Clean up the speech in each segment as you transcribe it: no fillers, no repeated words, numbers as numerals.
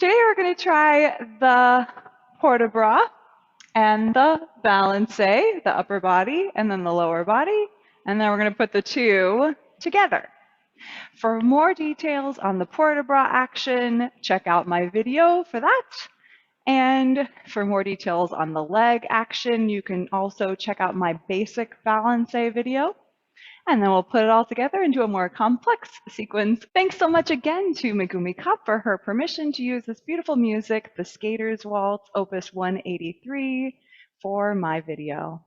Today we're going to try the Port de Bras and the Balancé, the upper body and then the lower body, and then we're going to put the two together. For more details on the Port de Bras action, check out my video for that. And for more details on the leg action, you can also check out my basic Balancé video. And then we'll put it all together into a more complex sequence. Thanks so much again to Megumi Kopp for her permission to use this beautiful music, the Skater's Waltz, Opus 183, for my video.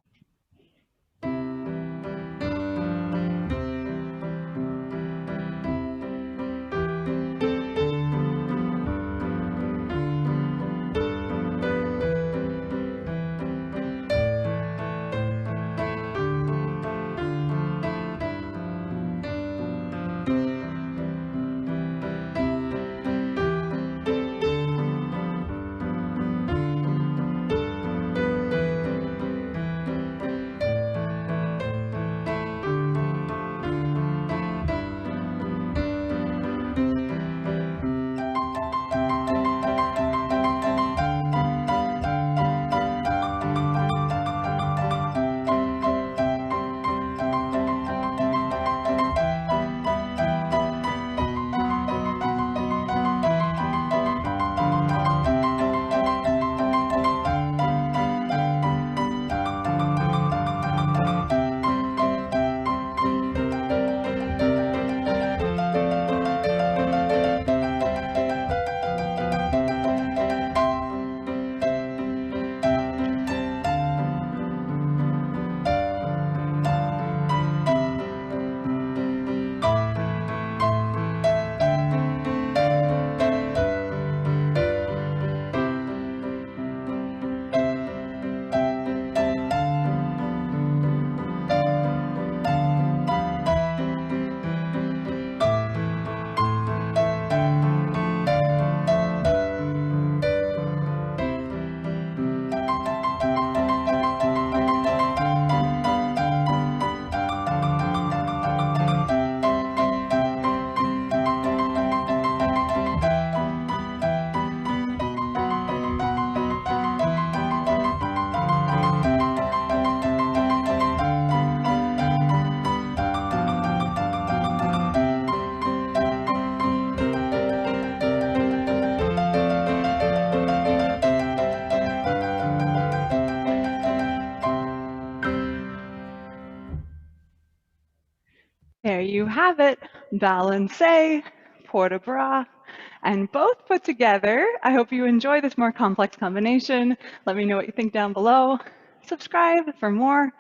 There you have it, Balancé, Port de Bras, and both put together. I hope you enjoy this more complex combination. Let me know what you think down below. Subscribe for more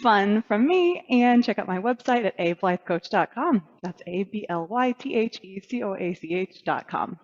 fun from me, and check out my website at ablythecoach.com. That's ablythecoach.com.